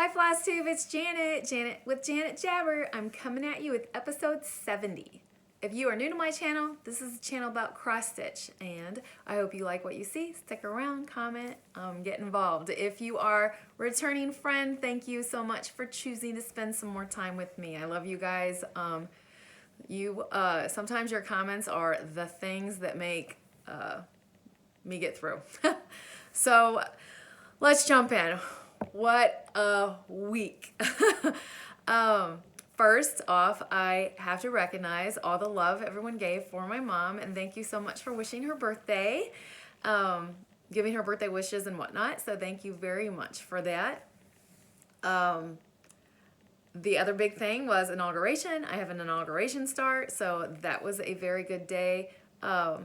Hi FlossTube, it's Janet with Janet Jabber. I'm coming at you with episode 70. If you are new to my channel, this is a channel about cross stitch, and I hope you like what you see. Stick around, comment, get involved. If you are a returning friend, thank you so much for choosing to spend some more time with me. I love you guys. Sometimes your comments are the things that make me get through. So let's jump in. What a week. First off, I have to recognize all the love everyone gave for my mom, and thank you so much for wishing her birthday, giving her birthday wishes and whatnot. So thank you very much for that. The other big thing was inauguration. I have an inauguration start, so that was a very good day. A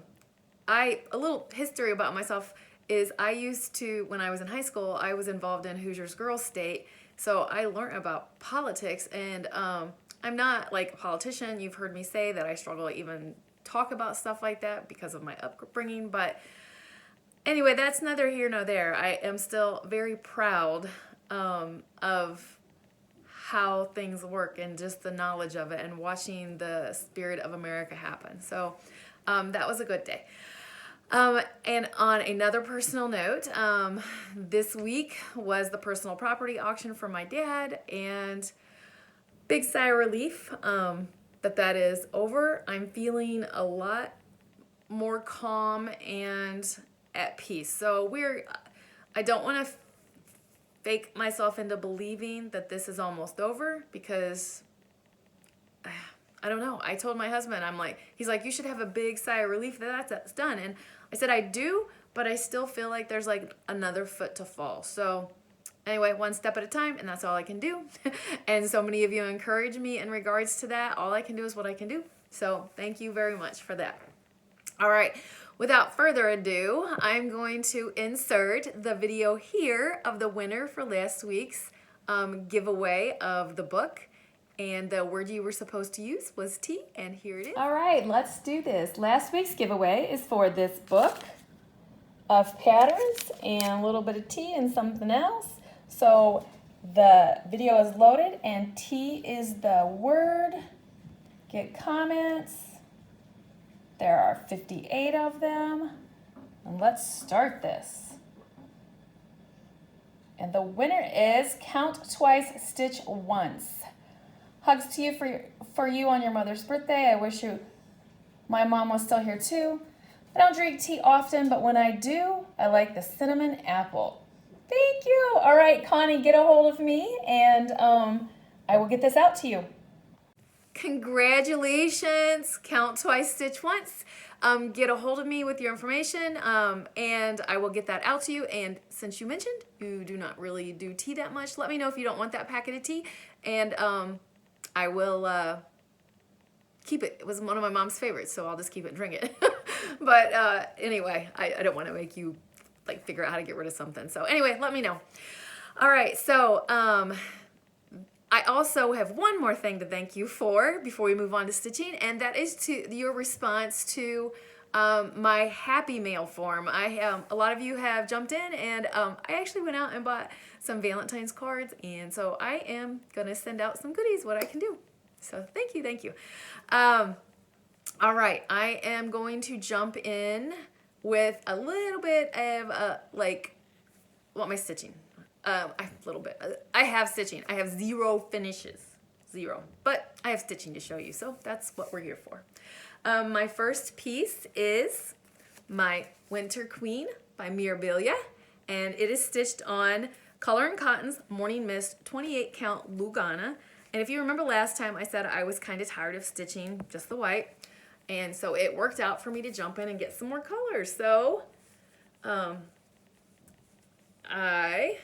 little history about myself is I used to, when I was in high school, I was involved in Hoosiers Girls State, so I learned about politics, and I'm not like a politician. You've heard me say that I struggle to even talk about stuff like that because of my upbringing, but anyway, that's neither here nor there. I am still very proud of how things work and just the knowledge of it and watching the spirit of America happen. So that was a good day. And on another personal note, this week was the personal property auction for my dad, and big sigh of relief that is over. I'm feeling a lot more calm and at peace. So I don't want to fake myself into believing that this is almost over, because I don't know. I told my husband, he's like, you should have a big sigh of relief that that's done. And I said, I do, but I still feel like there's like another foot to fall. So anyway, one step at a time, and that's all I can do. And so many of you encourage me in regards to that. All I can do is what I can do. So thank you very much for that. All right, without further ado, I'm going to insert the video here of the winner for last week's giveaway of the book. And the word you were supposed to use was tea, and here it is. All right, let's do this. Last week's giveaway is for this book of patterns and a little bit of tea and something else. So the video is loaded, and tea is the word. Get comments. There are 58 of them. And let's start this. And the winner is Count Twice, Stitch Once. Hugs to you for you on your mother's birthday. I wish my mom was still here too. I don't drink tea often, but when I do, I like the cinnamon apple. Thank you. All right, Connie, get a hold of me, and I will get this out to you. Congratulations, Count Twice, Stitch Once. Get a hold of me with your information, and I will get that out to you. And since you mentioned you do not really do tea that much, let me know if you don't want that packet of tea, and I will keep it. It was one of my mom's favorites, so I'll just keep it and drink it. But anyway, I don't want to make you like figure out how to get rid of something. So anyway, let me know. All right, so I also have one more thing to thank you for before we move on to stitching, and that is to your response to my Happy Mail form. A lot of you have jumped in, and I actually went out and bought some Valentine's cards, and so I am gonna send out some goodies, what I can do. So thank you, thank you. All right, I am going to jump in with a little bit of what am I stitching? A little bit. I have stitching. I have 0 finishes. 0. But I have stitching to show you, so that's what we're here for. My first piece is my Winter Queen by Mirabilia, and it is stitched on Color and Cotton's Morning Mist 28 count Lugana. And if you remember last time, I said I was kind of tired of stitching just the white, and so it worked out for me to jump in and get some more colors. So I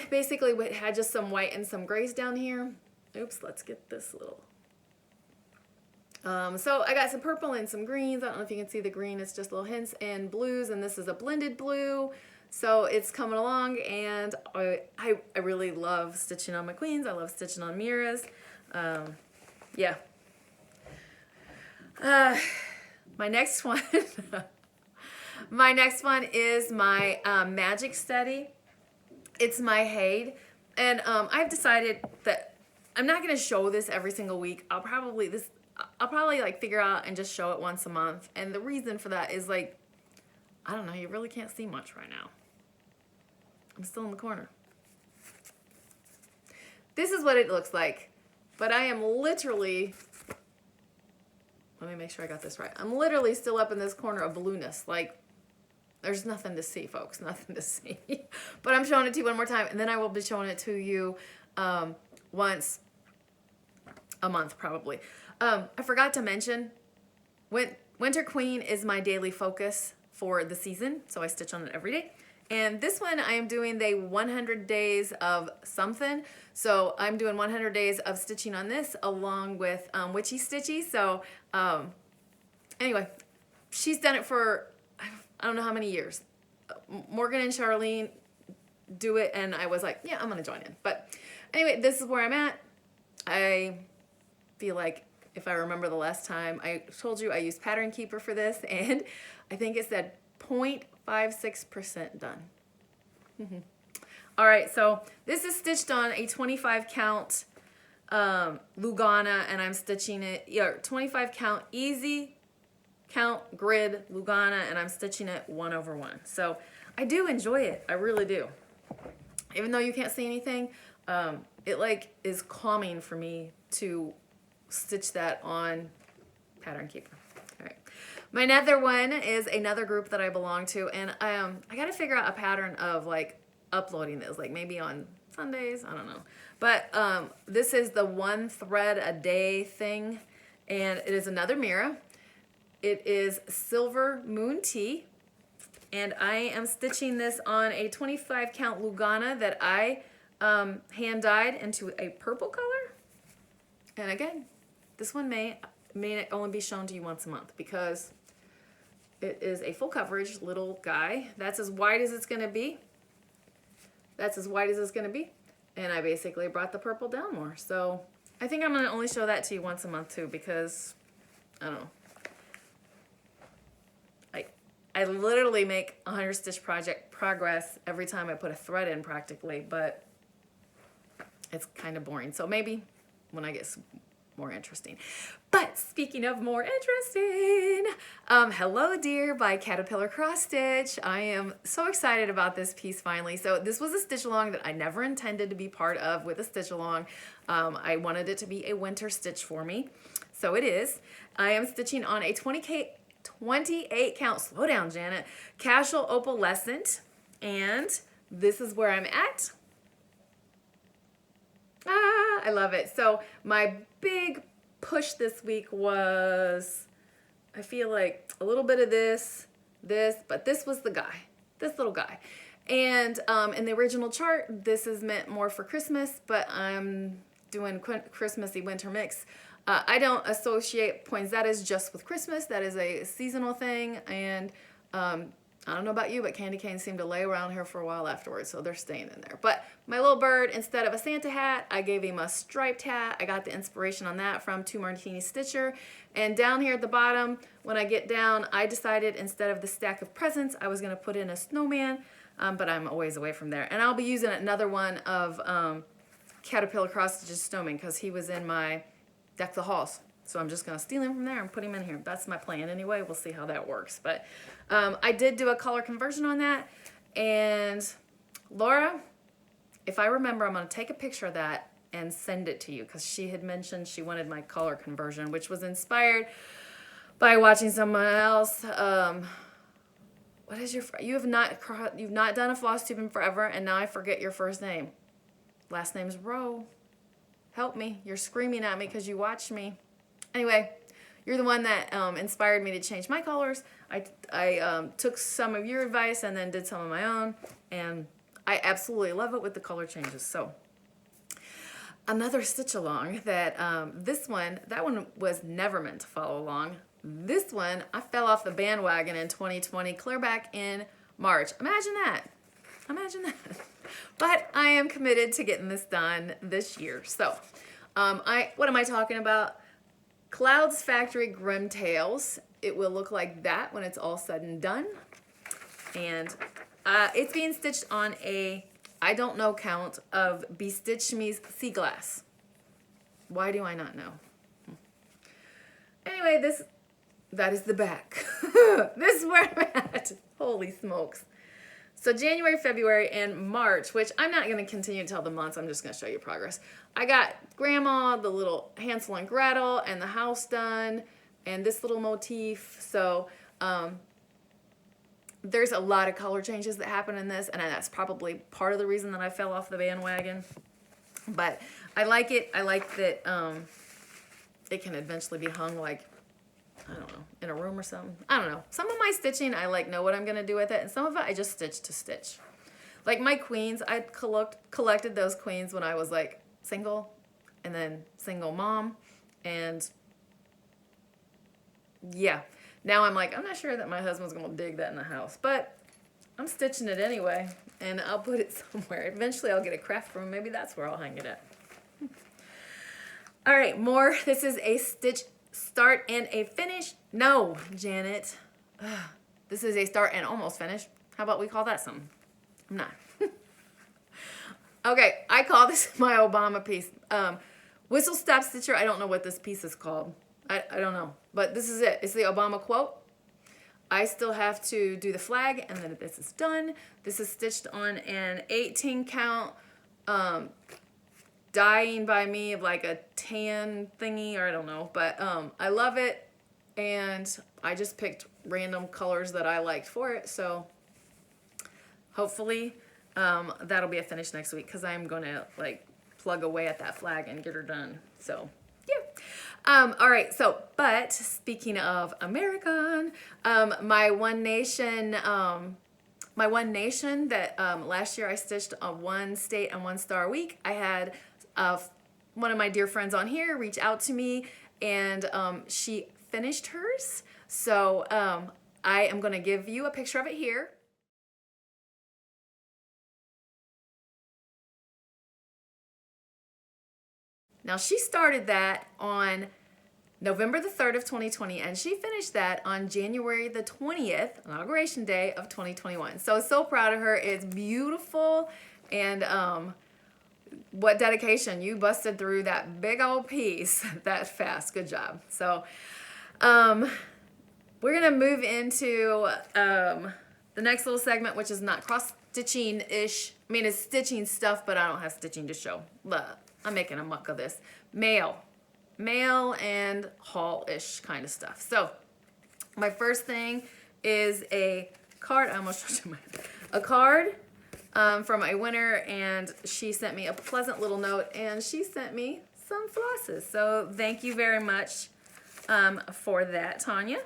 basically had just some white and some grays down here. Oops, let's get this little. So I got some purple and some greens. I don't know if you can see the green. It's just little hints, and blues, and this is a blended blue. So it's coming along, and I really love stitching on my queens. I love stitching on Miras. Yeah. My next one My next one is my Magic Study. It's my Haid. And I've decided that I'm not going to show this every single week. I'll probably like figure out and just show it once a month. And the reason for that is like, I don't know, you really can't see much right now. I'm still in the corner. This is what it looks like. But I am literally, let me make sure I got this right. I'm literally still up in this corner of blueness. Like, there's nothing to see, folks. Nothing to see. But I'm showing it to you one more time. And then I will be showing it to you once a month, probably. I forgot to mention, Winter Queen is my daily focus for the season. So I stitch on it every day. And this one, I am doing the 100 days of something. So I'm doing 100 days of stitching on this along with Witchy Stitchy. So anyway, she's done it for, I don't know how many years. Morgan and Charlene do it, and I was like, yeah, I'm going to join in. But anyway, this is where I'm at. I feel like if I remember the last time I told you I used Pattern Keeper for this, and I think it said 0.56% done. All right, so this is stitched on a 25 count Lugana, and I'm stitching it, 25 count easy count grid Lugana, and I'm stitching it 1/1. So I do enjoy it. I really do. Even though you can't see anything, it like is calming for me to stitch that on Pattern Keeper. All right. My nether one is another group that I belong to, and I got to figure out a pattern of like uploading this, like maybe on Sundays, I don't know. But this is the 1 thread a day thing, and it is another Mira. It is Silver Moon Tea, and I am stitching this on a 25 count Lugana that I hand dyed into a purple color. And again, this one may only be shown to you once a month because it is a full coverage little guy. That's as wide as it's going to be. That's as wide as it's going to be. And I basically brought the purple down more. So I think I'm going to only show that to you once a month too, because I don't know. I literally make 100 stitch project progress every time I put a thread in practically, but it's kind of boring. So maybe when I get more interesting. But speaking of more interesting, Hello Dear by Caterpillar Cross Stitch. I am so excited about this piece finally. So this was a stitch along that I never intended to be part of with a stitch along. I wanted it to be a winter stitch for me. So it is. I am stitching on a 28 count, slow down Janet, Casual Opalescent, and this is where I'm at. I love it. So my big push this week was, I feel like a little bit of this, but this was the guy, this little guy. And in the original chart, this is meant more for Christmas, but I'm doing Christmassy winter mix. I don't associate poinsettias just with Christmas. That is a seasonal thing, and I don't know about you, but candy canes seem to lay around here for a while afterwards, so they're staying in there. But my little bird, instead of a Santa hat, I gave him a striped hat. I got the inspiration on that from Two Martini Stitcher. And down here at the bottom, when I get down, I decided instead of the stack of presents, I was going to put in a snowman, but I'm a ways away from there. And I'll be using another one of Caterpillar Cross Stitch's snowman because he was in my Deck the Halls. So I'm just going to steal him from there and put him in here. That's my plan anyway. We'll see how that works. But I did do a color conversion on that. And Laura, if I remember, I'm going to take a picture of that and send it to you because she had mentioned she wanted my color conversion, which was inspired by watching someone else. What is your, you've not done a floss tube in forever, and now I forget your first name. Last name's Rowe. Help me. You're screaming at me because you watched me. Anyway, you're the one that inspired me to change my colors. I took some of your advice and then did some of my own, and I absolutely love it with the color changes. So another stitch along that that one was never meant to follow along. This one, I fell off the bandwagon in 2020, clear back in March. Imagine that. Imagine that. But I am committed to getting this done this year. So what am I talking about? Clouds Factory Grimtails. It will look like that when it's all said and done. And it's being stitched on a, I don't know count of Bestitch Me's Sea Glass. Why do I not know? Anyway, that is the back. This is where I'm at. Holy smokes. So January, February, and March, which I'm not going to continue to tell the months. I'm just going to show you progress. I got Grandma, the little Hansel and Gretel, and the house done, and this little motif. So there's a lot of color changes that happen in this, and that's probably part of the reason that I fell off the bandwagon. But I like it. I like that it can eventually be hung like, I don't know, in a room or something. I don't know. Some of my stitching, I like know what I'm going to do with it, and some of it I just stitch to stitch. Like my queens, I collected those queens when I was like single, and then single mom, and yeah. Now I'm like, I'm not sure that my husband's going to dig that in the house, but I'm stitching it anyway, and I'll put it somewhere. Eventually I'll get a craft room. Maybe that's where I'll hang it at. All right, more. This is a stitch start and a finish. No, Janet. This is a start and almost finish. How about we call that something? I'm not. Okay, I call this my Obama piece. Whistle Stop Stitcher. I don't know what this piece is called. I don't know. But this is it. It's the Obama quote. I still have to do the flag, and then this is done. This is stitched on an 18 count dyeing by me of like a tan thingy, or I don't know, but I love it, and I just picked random colors that I liked for it, so hopefully that'll be a finish next week, because I'm going to like plug away at that flag and get her done. So yeah. All right, so but speaking of American, my One Nation that last year I stitched a 1 state and 1 star a week. I had one of my dear friends on here reach out to me, and she finished hers. So I am going to give you a picture of it here. Now she started that on November the 3rd of 2020, and she finished that on January the 20th, Inauguration Day of 2021. So proud of her. It's beautiful, and what dedication. You busted through that big old piece that fast. Good job. So we're going to move into the next little segment, which is not cross-stitching-ish. I mean, it's stitching stuff, but I don't have stitching to show. I'm making a muck of this. Mail and haul-ish kind of stuff. So my first thing is a card. I almost showed you a card from a winner, and she sent me a pleasant little note, and she sent me some flosses. So thank you very much for that, Tanya.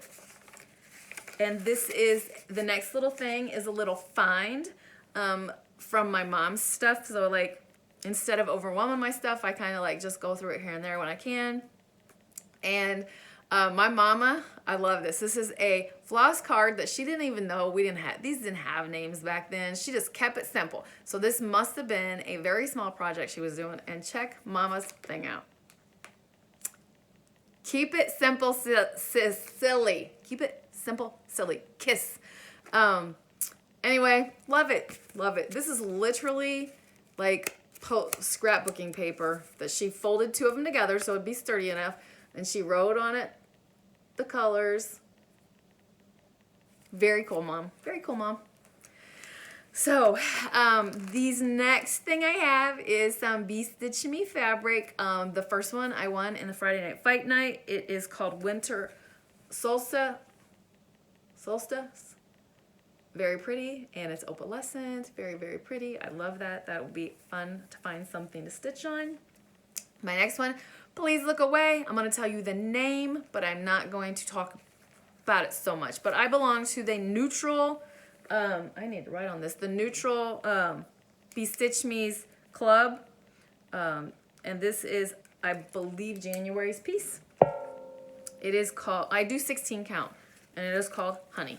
And this is, the next little thing is a little find from my mom's stuff. So like, instead of overwhelming my stuff, I kind of like just go through it here and there when I can. And my mama, I love this. This is a floss card that she didn't even know these didn't have names back then. She just kept it simple. So this must have been a very small project she was doing. And check mama's thing out. Keep it simple, silly. Keep it simple, silly. Kiss. Anyway, love it. Love it. This is literally like scrapbooking paper that she folded 2 of them together so it'd be sturdy enough, and she wrote on it the colors. Very cool, Mom. Very cool, Mom. So these next thing I have is some Bestitch Me fabric. The first one I won in the Friday Night Fight Night. It is called Winter Solstice. Very pretty, and it's opalescent. Very, very pretty. I love that. That would be fun to find something to stitch on. My next one, please look away. I'm going to tell you the name, but I'm not going to talk about it so much. But I belong to the neutral, I need to write on this, the neutral Bestitch Me's club. And this is, I believe, January's piece. It is called, I do 16 count, and it is called Honey.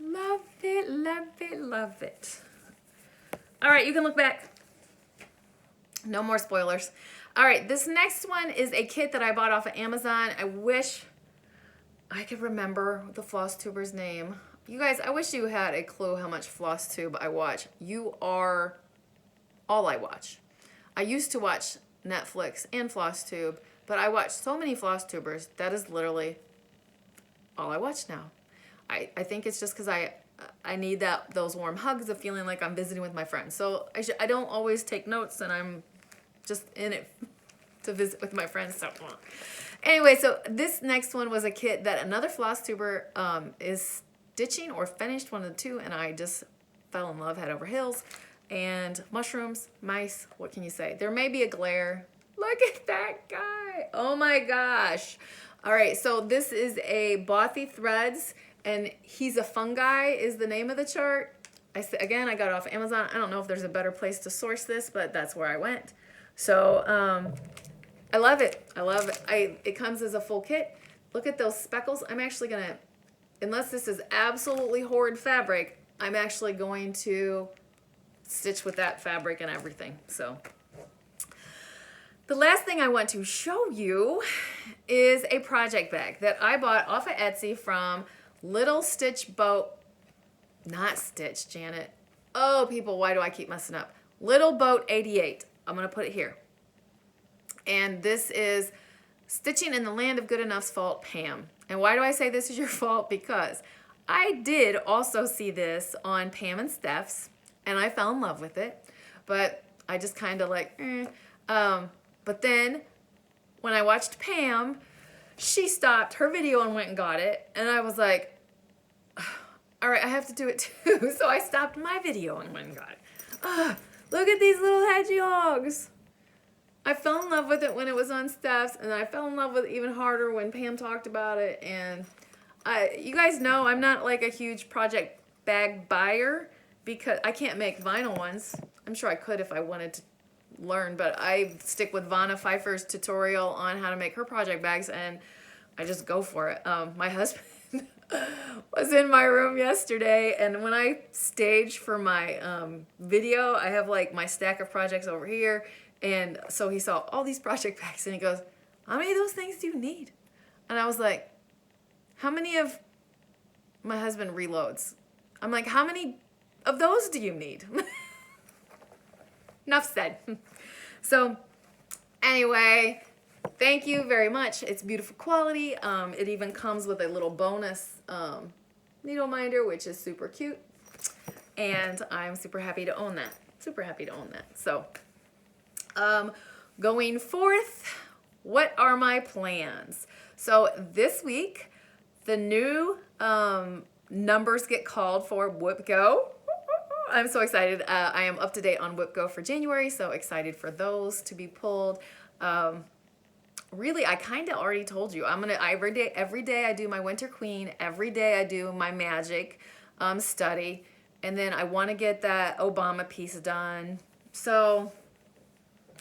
Love it, love it, love it. All right, you can look back. No more spoilers. All right, this next one is a kit that I bought off of Amazon. I wish I could remember the floss tuber's name. You guys, I wish you had a clue how much floss tube I watch. You are all I watch. I used to watch Netflix and floss tube, but I watch so many floss tubers. That is literally all I watch now. I think it's just because I need those warm hugs of feeling like I'm visiting with my friends. So I don't always take notes, and I'm just in it to visit with my friends. So anyway, so this next one was a kit that another floss tuber is stitching or finished, one of the two, and I just fell in love head over heels. And mushrooms, mice, what can you say? There may be a glare. Look at that guy. Oh my gosh. All right, so this is a Bothy Threads, and he's a fungi is the name of the chart. Again, I got it off Amazon. I don't know if there's a better place to source this, but that's where I went. So I love it. I love it. It comes as a full kit. Look at those speckles. I'm actually going to, unless this is absolutely horrid fabric, I'm actually going to stitch with that fabric and everything. So the last thing I want to show you is a project bag that I bought off of Etsy from Little Stitch Boat. Not Stitch, Janet. Oh, people, why do I keep messing up? Little Boat 88. I'm going to put it here. And this is Stitching in the Land of Good Enough's fault, Pam. And why do I say this is your fault? Because I did also see this on Pam and Steph's, and I fell in love with it. But I just kind of like, But then when I watched Pam, she stopped her video and went and got it. And I was like, all right, I have to do it too. So I stopped my video and went and got it. Look at these little hedgehogs. I fell in love with it when it was on Steph's, and I fell in love with it even harder when Pam talked about it. And you guys know I'm not like a huge project bag buyer because I can't make vinyl ones. I'm sure I could if I wanted to learn, but I stick with Vanna Pfeiffer's tutorial on how to make her project bags, and I just go for it. My husband was in my room yesterday, and when I stage for my video, I have like my stack of projects over here, and so he saw all these project bags, and he goes, how many of those things do you need? And I was like, how many of my husband reloads? I'm like, how many of those do you need? Enough said. So anyway, thank you very much. It's beautiful quality. It even comes with a little bonus needle minder, which is super cute. And I'm super happy to own that. Super happy to own that. So going forth, what are my plans? So this week, the new numbers get called for WhoopGo. I'm so excited. I am up to date on WhoopGo for January, so excited for those to be pulled. Really, I kind of already told you. Every day I do my Winter Queen. Every day I do my Magic study. And then I want to get that Obama piece done. So,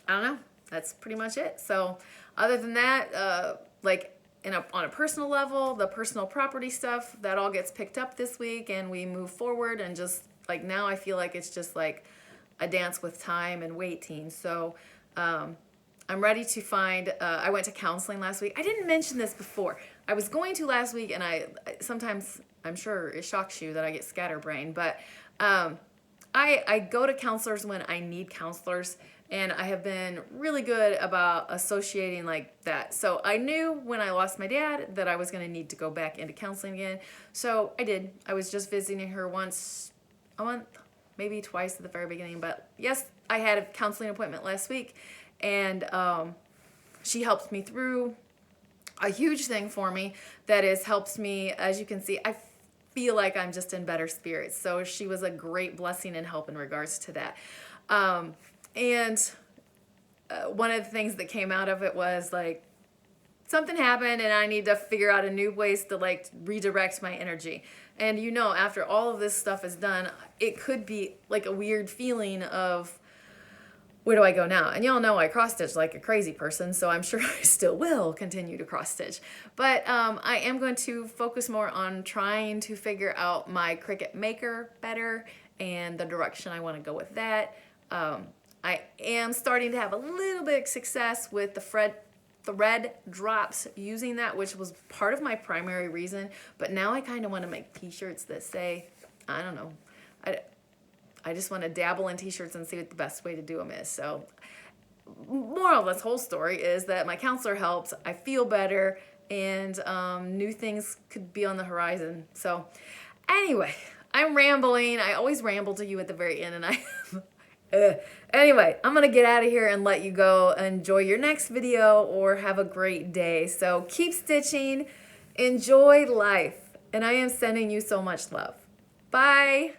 I don't know. That's pretty much it. So, other than that, on a personal level, the personal property stuff, that all gets picked up this week, and we move forward, and just like now I feel like it's just like a dance with time and waiting. So I'm ready to find, I went to counseling last week. I didn't mention this before. I was going to last week, and sometimes I'm sure it shocks you that I get scatterbrained, but I go to counselors when I need counselors, and I have been really good about associating like that. So I knew when I lost my dad that I was going to need to go back into counseling again. So I did. I was just visiting her once a month, maybe twice at the very beginning. But yes, I had a counseling appointment last week, and she helped me through a huge thing for me that helps me, as you can see, I feel like I'm just in better spirits. So she was a great blessing and help in regards to that. And one of the things that came out of it was like something happened and I need to figure out a new ways to like redirect my energy. And you know, after all of this stuff is done, it could be like a weird feeling of where do I go now? And y'all know I cross stitch like a crazy person, so I'm sure I still will continue to cross stitch. But I am going to focus more on trying to figure out my Cricut Maker better and the direction I want to go with that. I am starting to have a little bit of success with the thread drops using that, which was part of my primary reason. But now I kind of want to make t-shirts that say, I don't know, I just want to dabble in t-shirts and see what the best way to do them is. So moral of this whole story is that my counselor helped, I feel better, and new things could be on the horizon. So anyway, I'm rambling. I always ramble to you at the very end, and anyway, I'm gonna get out of here and let you go. Enjoy your next video or have a great day. So keep stitching, enjoy life, and I am sending you so much love. Bye.